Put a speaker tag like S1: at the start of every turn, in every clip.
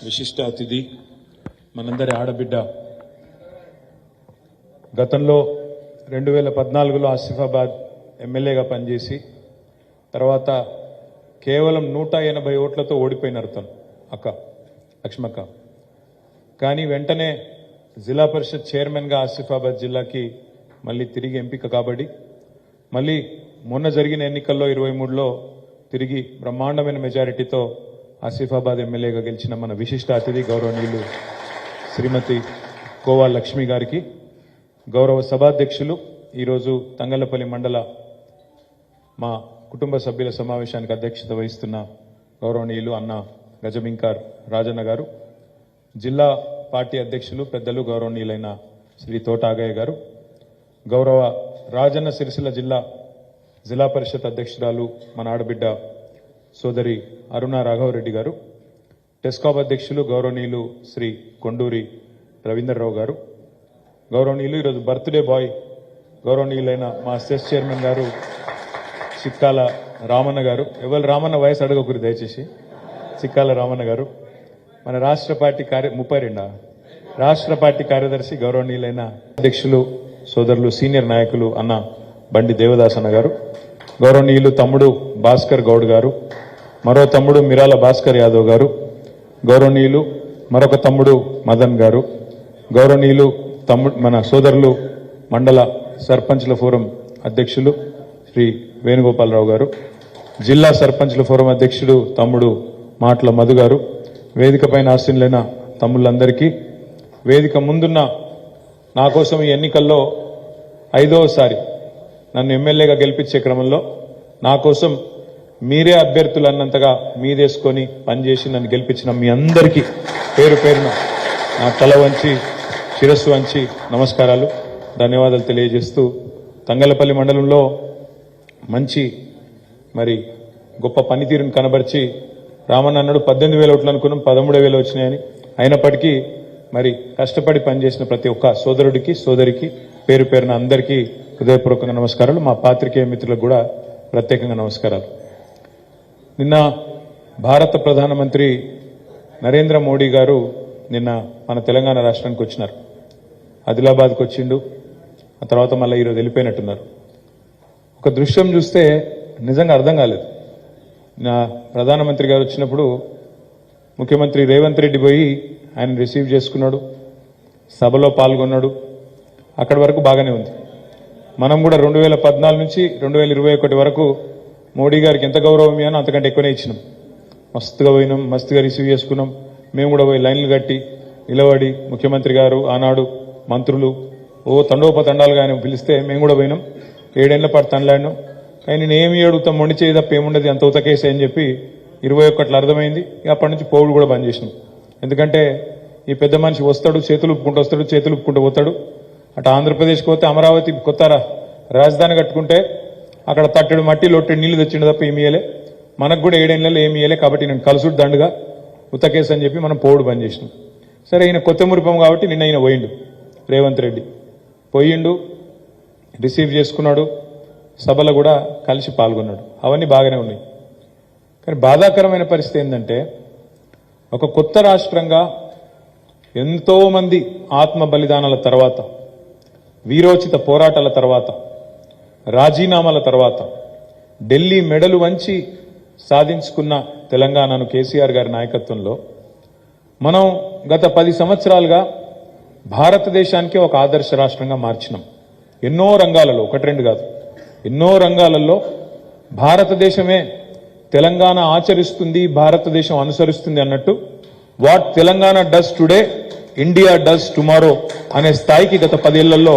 S1: విశిష్ట అతిథి మనందరి ఆడబిడ్డ గతంలో 2014లో ఆసిఫాబాద్ ఎమ్మెల్యేగా పనిచేసి తర్వాత కేవలం 180 ఓట్లతో ఓడిపోయినారు తను అక్క లక్ష్మక్క. కానీ వెంటనే జిల్లా పరిషత్ చైర్మన్గా ఆసిఫాబాద్ జిల్లాకి మళ్ళీ తిరిగి ఎంపిక కాబడి మళ్ళీ మొన్న జరిగిన ఎన్నికల్లో 23లో తిరిగి బ్రహ్మాండమైన మెజారిటీతో ఆసిఫాబాద్ ఎమ్మెల్యేగా గెలిచిన మన విశిష్ట అతిథి గౌరవనీయులు శ్రీమతి కోవా లక్ష్మి గారికి, గౌరవ సభాధ్యక్షులు ఈరోజు తంగళ్లపల్లి మండల మా కుటుంబ సభ్యుల సమావేశానికి అధ్యక్షత వహిస్తున్న గౌరవనీయులు అన్న గజబింకార్ రాజన్న గారు, జిల్లా పార్టీ అధ్యక్షులు పెద్దలు గౌరవనీయులైన శ్రీ తోట ఆగయ్య గారు, గౌరవ రాజన్న సిరిసిల్ల జిల్లా పరిషత్ అధ్యక్షురాలు మన ఆడబిడ్డ సోదరి అరుణ రాఘవరెడ్డి గారు, టెస్కాప్ అధ్యక్షులు గౌరవనీయులు శ్రీ కొండూరి రవీందర్రావు గారు, గౌరవనీయులు ఈరోజు బర్త్డే బాయ్ గౌరవనీయులైన మా సెస్ చైర్మన్ గారు చిక్కాల రామన్న గారు, ఎవరు రామన్న వయసు అడగకూరి దయచేసి, చిక్కాల రామన్న గారు, మన రాష్ట్ర పార్టీ 32 రాష్ట్ర పార్టీ కార్యదర్శి గౌరవనీయులైన అధ్యక్షులు సోదరులు సీనియర్ నాయకులు అన్న బండి దేవదాస్ అన్న గారు, గౌరవనీయులు తమ్ముడు భాస్కర్ గౌడ్ గారు, మరో తమ్ముడు మిరాల భాస్కర్ యాదవ్ గారు, గౌరవనీయులు మరొక తమ్ముడు మదన్ గారు, గౌరవనీయులు మన సోదరులు మండల సర్పంచ్ల ఫోరం అధ్యక్షులు శ్రీ వేణుగోపాలరావు గారు, జిల్లా సర్పంచ్ల ఫోరం అధ్యక్షుడు తమ్ముడు మాటల మధు గారు, వేదిక పైన ఆశీనులైన తమ్ముళ్ళందరికీ, వేదిక ముందున్న నా కోసం ఈ ఎన్నికల్లో 5వసారి నన్ను ఎమ్మెల్యేగా గెలిపించే క్రమంలో నా కోసం మీరే అభ్యర్థులు అన్నంతగా మీదేసుకొని పనిచేసి నన్ను గెలిపించిన మీ అందరికీ పేరు పేరున నా తల వంచి శిరస్సు వంచి నమస్కారాలు, ధన్యవాదాలు తెలియజేస్తూ, తంగళ్లపల్లి మండలంలో మంచి గొప్ప పనితీరును కనబరిచి రామన్న అన్నాడు 18,000 ఓట్లు అనుకున్నాం, 13,000 వచ్చినాయని. అయినప్పటికీ కష్టపడి పనిచేసిన ప్రతి ఒక్క సోదరుడికి సోదరికి పేరు పేరున అందరికీ హృదయపూర్వకంగా నమస్కారాలు. మా పాత్రికేయ మిత్రులకు కూడా ప్రత్యేకంగా నమస్కారాలు. నిన్న భారత ప్రధానమంత్రి నరేంద్ర మోడీ గారు నిన్న మన తెలంగాణ రాష్ట్రానికి వచ్చినారు. ఆదిలాబాద్కి వచ్చిండు, ఆ తర్వాత మళ్ళీ ఈరోజు వెళ్ళిపోయినట్టున్నారు. ఒక దృశ్యం చూస్తే నిజంగా అర్థం కాలేదు. నా ప్రధానమంత్రి గారు వచ్చినప్పుడు ముఖ్యమంత్రి రేవంత్ రెడ్డి పోయి ఆయన రిసీవ్ చేసుకున్నాడు, సభలో పాల్గొన్నాడు, అక్కడి వరకు బాగానే ఉంది. మనం కూడా 2014 నుంచి 2021 వరకు మోడీ గారికి ఎంత గౌరవం ఇవ్వానో అంతకంటే ఎక్కువనే ఇచ్చినాం. మస్తుగా పోయినాం, మస్తుగా రిసీవ్ చేసుకున్నాం. మేము కూడా పోయి లైన్లు కట్టి నిలబడి ముఖ్యమంత్రి గారు ఆనాడు మంత్రులు తండోపతండాలుగా ఆయన పిలిస్తే మేము కూడా పోయినాం. 7 ఏళ్ల పాటు తండ్లాడినాం. కానీ నేను ఏమి అడుగుతాం, మొండి చేయి తప్ప ఏముండదు, అంత ఉతకేసే అని చెప్పి 21లో అర్థమైంది. అప్పటి నుంచి పోవుడు కూడా బంద్ చేసినాం. ఎందుకంటే ఈ పెద్ద మనిషి వస్తాడు, చేతులు ఉప్పుకుంటూ వస్తాడు, చేతులు ఉప్పుకుంటూ పోతాడు. అటు ఆంధ్రప్రదేశ్కి పోతే అమరావతి కొత్త రాజధాని కట్టుకుంటే అక్కడ తట్టెడు మట్టి లొట్టెడు నీళ్లు తెచ్చిండు తప్ప ఏమి ఇయ్యలే. మనకు కూడా 7 ఏళ్లలో ఏమి ఇయ్యలే. కాబట్టి నేను కలుసుడు దండుగా ఉతకేసి అని చెప్పి మనం పోవుడు బంద్ చేసినాం. సరే, ఈయన కొత్త మురిపం కాబట్టి నిన్న ఈయన పోయిండు, రేవంత్ రెడ్డి పోయిండు, రిసీవ్ చేసుకున్నాడు, సభలో కూడా కలిసి పాల్గొన్నాడు. అవన్నీ బాగానే ఉన్నాయి. కానీ బాధాకరమైన పరిస్థితి ఏంటంటే ఒక కొత్త రాష్ట్రంగా ఎంతో మంది ఆత్మ బలిదానాల తర్వాత, వీరోచిత పోరాటాల తర్వాత, రాజీనామాల తర్వాత ఢిల్లీ మెడలు వంచి సాధించుకున్న తెలంగాణను కేసీఆర్ గారి నాయకత్వంలో మనం గత 10 సంవత్సరాలుగా భారతదేశానికే ఒక ఆదర్శ రాష్ట్రంగా మార్చినాం. ఎన్నో రంగాలలో, 1-2 కాదు, ఎన్నో రంగాలలో భారతదేశమే తెలంగాణ ఆచరిస్తుంది, భారతదేశం అనుసరిస్తుంది అన్నట్టు what Telangana does today India does tomorrow అనే స్థాయికి గత 10 ఏళ్లలో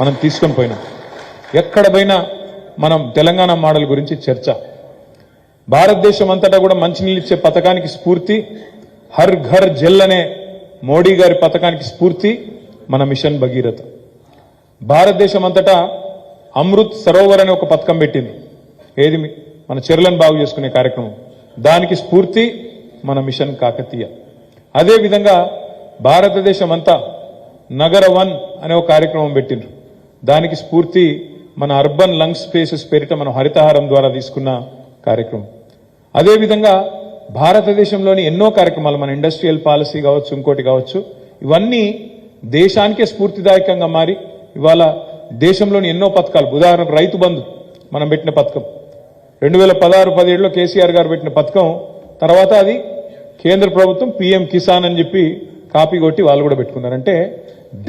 S1: మనం తీసుకొని పోయినాం. ఎక్కడ పోయినా మనం తెలంగాణ మోడల్ గురించి చర్చ. భారతదేశం అంతటా కూడా మంచినీళ్ళు ఇచ్చే పథకానికి స్ఫూర్తి హర్ ఘర్ జల్ అనే మోడీ గారి పథకానికి స్ఫూర్తి మన మిషన్ భగీరథ. భారతదేశం అంతటా అమృత్ సరోవర్ అనే ఒక పథకం పెట్టింది. ఏది మన చెరువులను బాగు చేసుకునే కార్యక్రమం. దానికి స్ఫూర్తి మన మిషన్ కాకతీయ. అదేవిధంగా భారతదేశం అంతా నగర 1 అనే ఒక కార్యక్రమం పెట్టిండ్రు. దానికి స్ఫూర్తి మన అర్బన్ లంగ్ స్పేసెస్ పేరిట మనం హరితహారం ద్వారా తీసుకున్న కార్యక్రమం. అదేవిధంగా భారతదేశంలోని ఎన్నో కార్యక్రమాలు, మన ఇండస్ట్రియల్ పాలసీ కావచ్చు, ఇంకోటి కావచ్చు, ఇవన్నీ దేశానికే స్ఫూర్తిదాయకంగా మారి ఇవాళ దేశంలోని ఎన్నో పథకాలు, ఉదాహరణకు రైతు బంధు మనం పెట్టిన పథకం 2016-17లో కేసీఆర్ గారు పెట్టిన పథకం, తర్వాత అది కేంద్ర ప్రభుత్వం పీఎం కిసాన్ అని చెప్పి కాపీ కొట్టి వాళ్ళు కూడా పెట్టుకున్నారు. అంటే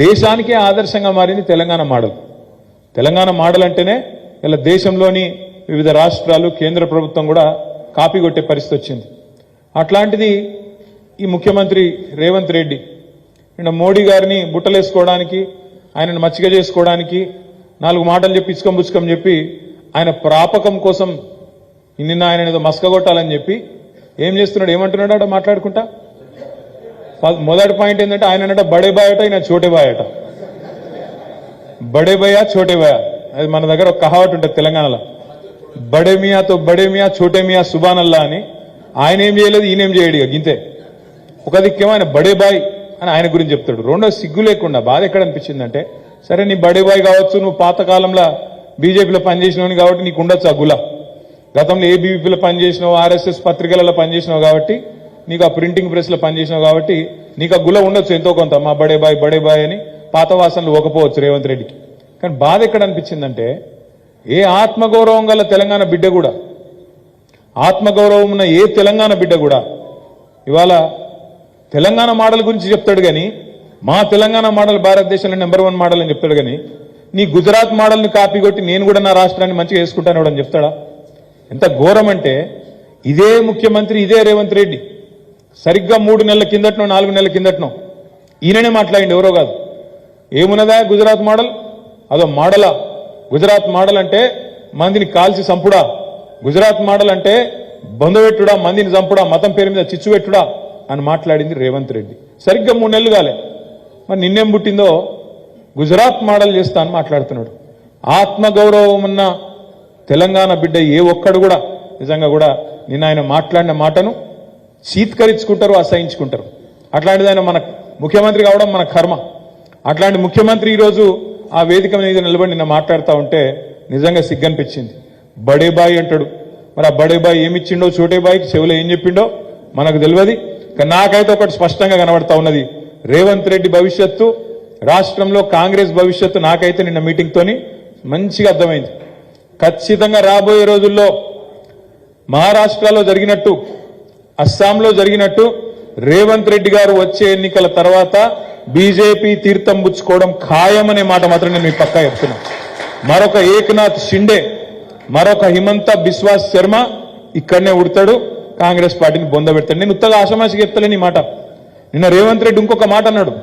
S1: దేశానికే ఆదర్శంగా మారింది తెలంగాణ మోడల్. తెలంగాణ మోడల్ అంటేనే ఇలా దేశంలోని వివిధ రాష్ట్రాలు, కేంద్ర ప్రభుత్వం కూడా కాపీ కొట్టే పరిస్థితి వచ్చింది. అట్లాంటిది ఈ ముఖ్యమంత్రి రేవంత్ రెడ్డి నిన్న మోడీ గారిని బుట్టలేసుకోవడానికి, ఆయనను మచ్చిక చేసుకోవడానికి 4 మాటలు చెప్పి ఇచ్చుకం చెప్పి ఆయన ప్రాపకం కోసం నిన్న ఆయన ఏదో మస్కగొట్టాలని చెప్పి ఏం చేస్తున్నాడు, ఏమంటున్నాడు మాట్లాడుకుంటా. మొదటి పాయింట్ ఏంటంటే ఆయన బడే బాయ్ అట, ఈయన చోటే బాయ్ అట. బడే భయ్యా చోటే భయ్యా, అది మన దగ్గర ఒక కహావట్ ఉంటుంది తెలంగాణలో, బడే మియాతో బడే మియా చోటే మియా సుబాన్ అల్లా అని. ఆయన ఏం చేయలేదు, ఈయనేం చేయడు, ఇక గింతే. ఒక దిక్కేమో ఆయన బడే బాయ్ అని ఆయన గురించి చెప్తాడు. రెండో సిగ్గు లేకుండా బాధ ఎక్కడ అనిపించిందంటే, సరే నీ బడే బాయ్ కావచ్చు, నువ్వు పాతకాలంలో బీజేపీలో పనిచేసినవని కాబట్టి నీకు ఉండొచ్చు ఆ గుల, గతంలో ఏబీవీపీలో పనిచేసినావు, ఆర్ఎస్ఎస్ పత్రికలలో పనిచేసినావు కాబట్టి, నీకు ఆ ప్రింటింగ్ ప్రెస్లో పనిచేసినావు కాబట్టి నీకు ఆ గుల ఉండొచ్చు ఎంతో కొంత, మా బడే బాయ్ అని పాత వాసనలు ఒకపోవచ్చు రేవంత్ రెడ్డికి. కానీ బాధ ఎక్కడ అనిపించిందంటే, ఏ ఆత్మగౌరవం గల తెలంగాణ బిడ్డ కూడా, ఆత్మగౌరవం ఉన్న ఏ తెలంగాణ బిడ్డ కూడా ఇవాళ తెలంగాణ మోడల్ గురించి చెప్తాడు కానీ, మా తెలంగాణ మోడల్ భారతదేశంలో నెంబర్ 1 మోడల్ అని చెప్తాడు కానీ, నీ గుజరాత్ మోడల్ని కాపీ కొట్టి నేను కూడా నా రాష్ట్రాన్ని మంచిగా వేసుకుంటాను అని చెప్తాడా? ఎంత ఘోరం అంటే, ఇదే ముఖ్యమంత్రి, ఇదే రేవంత్ రెడ్డి సరిగ్గా 3 నెలల కిందటనో 4 నెలల కిందటనో ఈయననే మాట్లాడింది, ఎవరో కాదు. ఏమున్నదా గుజరాత్ మోడల్? అదో మోడలా? గుజరాత్ మోడల్ అంటే మందిని కాల్చి చంపుడా? గుజరాత్ మోడల్ అంటే బొందబెట్టుడా, మందిని చంపుడా, మతం పేరు మీద చిచ్చు పెట్టుడా అని మాట్లాడింది రేవంత్ రెడ్డి. సరిగ్గా 3 నెలలు కాలే, మరి నిన్నేం పుట్టిందో గుజరాత్ మోడల్ చేస్తా అని మాట్లాడుతున్నాడు. ఆత్మగౌరవం ఉన్న తెలంగాణ బిడ్డ ఏ ఒక్కడు కూడా నిజంగా కూడా నిన్న ఆయన మాట్లాడిన మాటను చీత్కరించుకుంటారు, అసహించుకుంటారు. అట్లాంటిది ఆయన మన ముఖ్యమంత్రి కావడం మన కర్మ. అట్లాంటి ముఖ్యమంత్రి ఈరోజు ఆ వేదిక మీద నిలబడి నిన్న మాట్లాడుతూ ఉంటే నిజంగా సిగ్గనిపించింది. బడే బాయ్ అంటాడు, మరి ఆ బడే బాయ్ ఏమిచ్చిండో చోటే బాయ్కి చెవులో ఏం చెప్పిండో మనకు తెలియదు. నాకైతే ఒకటి స్పష్టంగా కనబడతా ఉన్నది, రేవంత్ రెడ్డి భవిష్యత్తు, రాష్ట్రంలో కాంగ్రెస్ భవిష్యత్తు నాకైతే నిన్న మీటింగ్తోని మంచిగా అర్థమైంది. ఖచ్చితంగా రాబోయే రోజుల్లో మహారాష్ట్రలో జరిగినట్టు, అస్సాంలో జరిగినట్టు రేవంత్ రెడ్డి గారు వచ్చే ఎన్నికల తర్వాత బీజేపీ తీర్థం పుచ్చుకోవడం ఖాయమనే మాట మాత్రం నేను మీ పక్కా చెప్తున్నా. మరొక ఏక్నాథ్ షిండే, మరొక హిమంత బిశ్వాస్ శర్మ ఇక్కడనే ఉడతాడు, కాంగ్రెస్ పార్టీని బొందబెడతాడు. నేను ఉత్తగా ఆషమాషికి చెప్తలేని ఈ మాట. నిన్న రేవంత్ రెడ్డి ఇంకొక మాట అన్నాడు,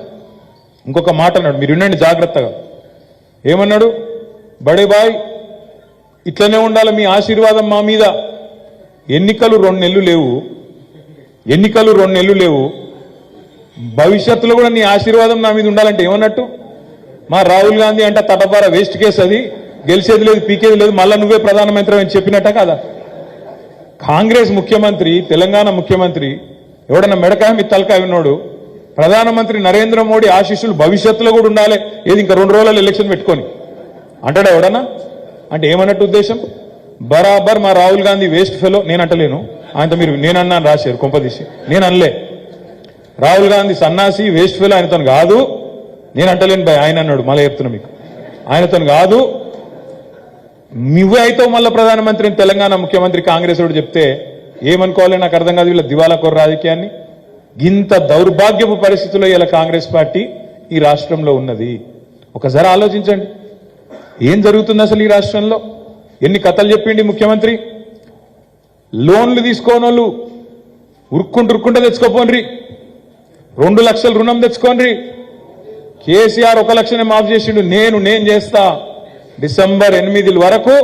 S1: మీరు వినండి జాగ్రత్తగా. ఏమన్నాడు? బడే బాయ్ ఇట్లనే ఉండాలి, మీ ఆశీర్వాదం మా మీద. ఎన్నికలు 2 నెలలు లేవు, భవిష్యత్తులో కూడా నీ ఆశీర్వాదం నా మీద ఉండాలంటే ఏమన్నట్టు? మా రాహుల్ గాంధీ అంటే తటపార వేస్ట్ కేసు, అది గెలిచేది లేదు, పీకేది లేదు, మళ్ళా నువ్వే ప్రధానమంత్రి అని చెప్పినట్ట కదా. కాంగ్రెస్ ముఖ్యమంత్రి, తెలంగాణ ముఖ్యమంత్రి ఎవడన్నా మెడకాయ మీ తలకాయ ఉన్నాడు, ప్రధానమంత్రి నరేంద్ర మోడీ ఆశీస్సులు భవిష్యత్తులో కూడా ఉండాలి, ఏది ఇంకా 2 రోజులలో ఎలక్షన్ పెట్టుకొని అంటాడా ఎవడన్నా? అంటే ఏమన్నట్టు ఉద్దేశం? బరాబర్ మా రాహుల్ గాంధీ వేస్ట్ ఫెలో. నేను అంటలేను, ఆయనతో మీరు నేనన్నాను రాశారు కొంపదీసి, నేను అనలే. రాహుల్ గాంధీ సన్నాసి వేస్ట్ ఫెలో ఆయనతో కాదు, నేను అంటలేను భయ్, ఆయన అన్నాడు. మళ్ళీ చెప్తున్నా మీకు, ఆయనతో కాదు, నువ్వే అయితే మళ్ళీ ప్రధానమంత్రి తెలంగాణ ముఖ్యమంత్రి కాంగ్రెస్ వాడు చెప్తే ఏమనుకోవాలి నాకు అర్థం కాదు. వీళ్ళ దివాలా కోర రాజకీయాన్ని, ఇంత దౌర్భాగ్యపు పరిస్థితుల్లో ఇలా కాంగ్రెస్ పార్టీ ఈ రాష్ట్రంలో ఉన్నది. ఒకసారి ఆలోచించండి, ఏం జరుగుతుంది అసలు ఈ రాష్ట్రంలో? ఎన్ని కథలు చెప్పిండి ముఖ్యమంత్రి. లోన్లు తీసుకోనోళ్ళు ఉరుక్కుంటూ తెచ్చుకోపోండ్రి, 2 లక్షల రుణం తెచ్చుకోండి. కేసీఆర్ 1 లక్షనే మాఫ్ చేసిండు. నేను చేస్తా, డిసెంబర్ 8 వరకు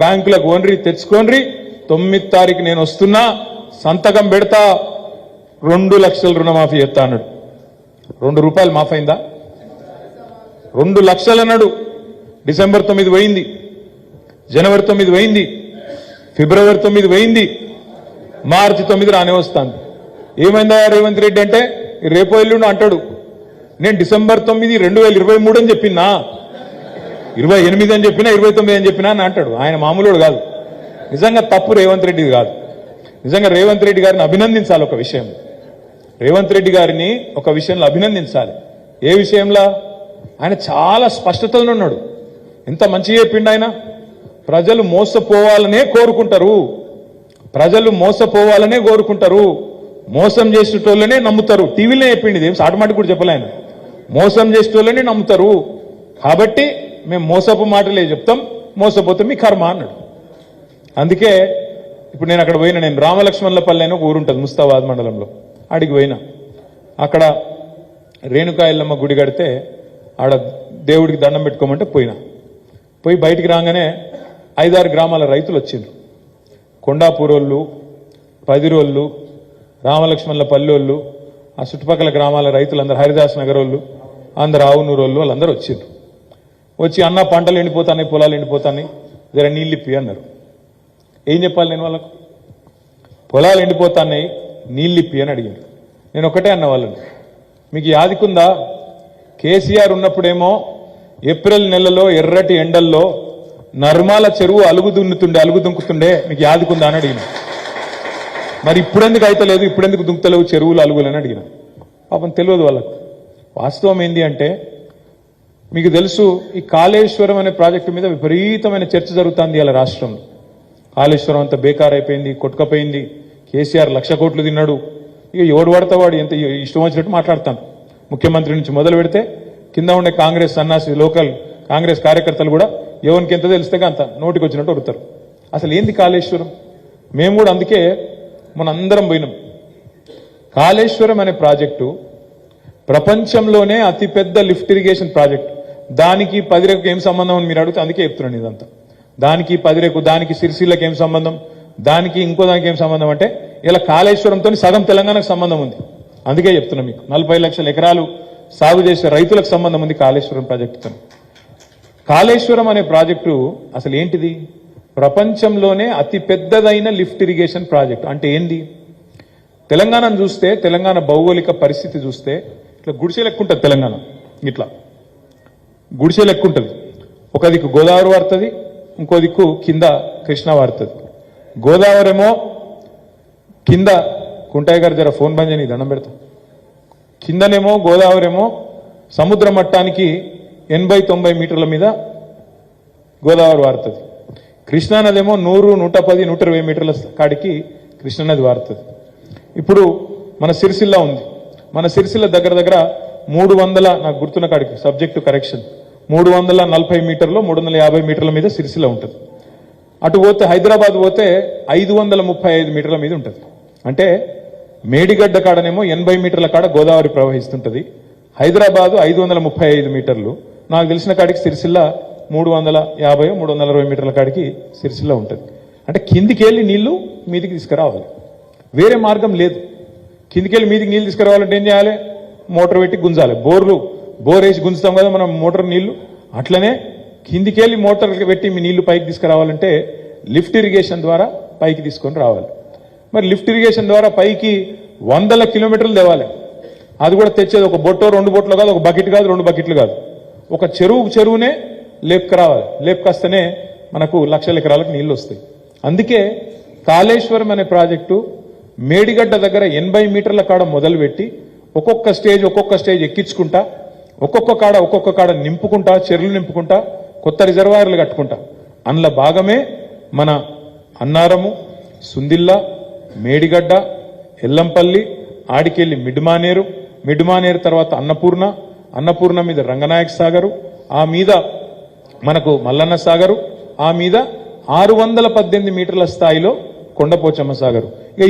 S1: బ్యాంకులకు ఓన్రి తెచ్చుకోండి, 9వ తారీఖు నేను వస్తున్నా, సంతకం పెడతా, 2 లక్షల రుణమాఫీ చేస్తా అన్నాడు. 2 రూపాయలు మాఫ్ అయిందా? 2 లక్షలు అన్నాడు. డిసెంబర్ 9 పోయింది, జనవరి 9 పోయింది, ఫిబ్రవరి 9 పోయింది, మార్చి 9 రానే వస్తాను. ఏమైందా రేవంత్ రెడ్డి అంటే రేపో ఎల్లుండి అంటాడు, నేను డిసెంబర్ 9 2023 అని చెప్పినా, 28 అని చెప్పినా, 29 అని చెప్పినా అని అంటాడు. ఆయన మామూలుడు కాదు. నిజంగా తప్పు రేవంత్ రెడ్డిది కాదు. నిజంగా రేవంత్ రెడ్డి గారిని అభినందించాలి ఒక విషయం. రేవంత్ రెడ్డి గారిని ఒక విషయంలో అభినందించాలి. ఏ విషయంలో? ఆయన చాలా స్పష్టతలో ఉన్నాడు. ఎంత మంచిగా చెప్పిండు ఆయన. ప్రజలు మోసపోవాలనే కోరుకుంటారు, ప్రజలు మోసపోవాలనే కోరుకుంటారు, మోసం చేసేటోళ్ళనే నమ్ముతారు. టీవీలో చెప్పిండి, ఇదేం సాటమాటి కూడా చెప్పలే ఆయన. మోసం చేసేటోళ్ళనే నమ్ముతారు, కాబట్టి మేము మోసపు మాటలే చెప్తాం, మోసపోతే మీ కర్మ అన్నాడు. అందుకే ఇప్పుడు నేను అక్కడ పోయినా, నేను రామలక్ష్మణులపల్లి అని ఒక ఊరుంటుంది ముస్తాబాద్ మండలంలో, ఆడికి పోయినా. అక్కడ రేణుకా ఎల్లమ్మ గుడి కడితే ఆడ దేవుడికి దండం పెట్టుకోమంటే పోయినా. పోయి బయటికి రాగానే 5-6 గ్రామాల రైతులు వచ్చిండ్రు. కొండాపూరోళ్ళు, పదిరోళ్ళు, రామలక్ష్మణుల పల్లెళ్ళు, ఆ చుట్టుపక్కల గ్రామాల రైతులందరూ, హరిదాస్ నగర్ వాళ్ళు, అందరు ఆవునూరోళ్ళు, వాళ్ళందరూ వచ్చిండ్రు. వచ్చి అన్న పంటలు ఎండిపోతాయి, పొలాలు ఎండిపోతాయి, జర నీళ్ళు ఇప్పి అన్నారు. ఏం చెప్పాలి నేను వాళ్ళకు? పొలాలు ఎండిపోతాయి, నీళ్ళు ఇప్పి అని అడిగాను. నేను ఒకటే అన్న వాళ్ళని, మీకు యాదికుందా కేసీఆర్ ఉన్నప్పుడేమో ఏప్రిల్ నెలలో ఎర్రటి ఎండల్లో నర్మాల చెరువు అలుగు దుంకుతుండే, మీకు యాదికుందా అని అడిగిన. మరి ఇప్పుడెందుకు అయితలేదు, ఇప్పుడెందుకు దుంకుతలేవు చెరువులు అలుగులు అని అడిగిన. పాపం తెలియదు వాళ్ళకు. వాస్తవం ఏంటి అంటే, మీకు తెలుసు ఈ కాళేశ్వరం అనే ప్రాజెక్టు మీద విపరీతమైన చర్చ జరుగుతుంది ఇలా రాష్ట్రంలో. కాళేశ్వరం అంతా బేకార్ అయిపోయింది, కొట్టుకపోయింది, కేసీఆర్ 1,00,000 కోట్లు తిన్నాడు. ఇక ఎవడు పడతా వాడు ఎంత ఇష్టం వచ్చినట్టు మాట్లాడతాను. ముఖ్యమంత్రి నుంచి మొదలు పెడితే కింద ఉండే కాంగ్రెస్ సన్నాసి లోకల్ కాంగ్రెస్ కార్యకర్తలు కూడా ఎవరికి ఎంత తెలిస్తే అంత నోటికి వచ్చినట్టు వరుతారు. అసలు ఏంది కాళేశ్వరం? మేము కూడా అందుకే మన అందరం పోయినాం. కాళేశ్వరం అనే ప్రాజెక్టు ప్రపంచంలోనే అతిపెద్ద లిఫ్ట్ ఇరిగేషన్ ప్రాజెక్టు. దానికి 10 రేకు ఏం సంబంధం అని మీరు అడిగితే అందుకే చెప్తున్నాను ఇదంతా. దానికి 10 రేకు, దానికి సిరిసిల్లకి ఏం సంబంధం, దానికి ఇంకో దానికి ఏం సంబంధం అంటే ఇలా కాళేశ్వరంతో సగం తెలంగాణకు సంబంధం ఉంది. అందుకే చెప్తున్నా మీకు 40 లక్షల ఎకరాలు సాగు చేసే రైతులకు సంబంధం ఉంది కాళేశ్వరం ప్రాజెక్టుతో. కాళేశ్వరం అనే ప్రాజెక్టు అసలు ఏంటిది? ప్రపంచంలోనే అతి పెద్దదైన లిఫ్ట్ ఇరిగేషన్ ప్రాజెక్టు. అంటే ఏంది? తెలంగాణను చూస్తే, తెలంగాణ భౌగోళిక పరిస్థితి చూస్తే ఇట్లా గుడిసె లెక్క ఉంటుంది తెలంగాణ. ఇట్లా గుడిసె లెక్క ఉంటుంది. ఒక దిక్కు గోదావరి వారుతుంది, ఇంకో దిక్కు కింద కృష్ణ వారుతుంది. గోదావరి ఏమో కింద, కుంటయ్య గారు జర ఫోన్ బంద్ చేయని దండం పెడతా. కిందనేమో గోదావరి ఏమో సముద్ర మట్టానికి 80-90 మీటర్ల మీద గోదావరి వారుతుంది. కృష్ణానదేమో 100, 110, 120 మీటర్ల కాడికి కృష్ణానది వారుతుంది. ఇప్పుడు మన సిరిసిల్ల ఉంది. మన సిరిసిల్ల దగ్గర 300, నాకు గుర్తున్న కాడికి, సబ్జెక్టు కరెక్షన్, 340 మీటర్లు, 350 మీటర్ల మీద సిరిసిల్ల ఉంటుంది. అటు పోతే హైదరాబాద్ పోతే 535 మీటర్ల మీద ఉంటుంది. అంటే మేడిగడ్డ కాడనేమో 80 మీటర్ల కాడ గోదావరి ప్రవహిస్తుంటుంది. హైదరాబాదు 535 మీటర్లు. నాకు తెలిసిన కాడికి సిరిసిల్ల 350, 360 మీటర్ల కాడికి సిరిసిల్ల ఉంటుంది. అంటే కిందికి వెళ్ళి నీళ్లు మీదికి తీసుకురావాలి, వేరే మార్గం లేదు. కిందికి వెళ్ళి మీదికి నీళ్ళు తీసుకురావాలంటే ఏం చేయాలి? మోటార్ పెట్టి గుంజాలి. బోర్ వేసి గుంజుతాం కదా మనం మోటార్ నీళ్లు, అట్లనే కిందికి వెళ్ళి మోటార్ పెట్టి మీ నీళ్లు పైకి తీసుకురావాలంటే లిఫ్ట్ ఇరిగేషన్ ద్వారా పైకి తీసుకొని రావాలి. మరి లిఫ్ట్ ఇరిగేషన్ ద్వారా పైకి 100 కిలోమీటర్లు తేవాలి. అది కూడా తెచ్చేది ఒక బొట్టో 2 బొట్లు కాదు, ఒక బకెట్ కాదు, 2 బకెట్లు కాదు, ఒక చెరువునే లేపుకురావాలి. లేపుకొస్తేనే మనకు 1,00,000 ఎకరాలకు నీళ్లు వస్తాయి. అందుకే కాళేశ్వరం అనే ప్రాజెక్టు మేడిగడ్డ దగ్గర 80 మీటర్ల కాడ మొదలుపెట్టి ఒక్కొక్క స్టేజ్ ఎక్కించుకుంటా, ఒక్కొక్క కాడ నింపుకుంటా, చెరువులు నింపుకుంటా, కొత్త రిజర్వాయర్లు కట్టుకుంటా. అందులో భాగమే మన అన్నారము, సుందిల్ల, మేడిగడ్డ, ఎల్లంపల్లి, ఆడికెళ్ళి మిడ్మానేరు తర్వాత అన్నపూర్ణ మీద రంగనాయక సాగరు, ఆ మీద మనకు మల్లన్న సాగరు, ఆ మీద 618 మీటర్ల స్థాయిలో కొండపోచమ్మ సాగరు. ఇక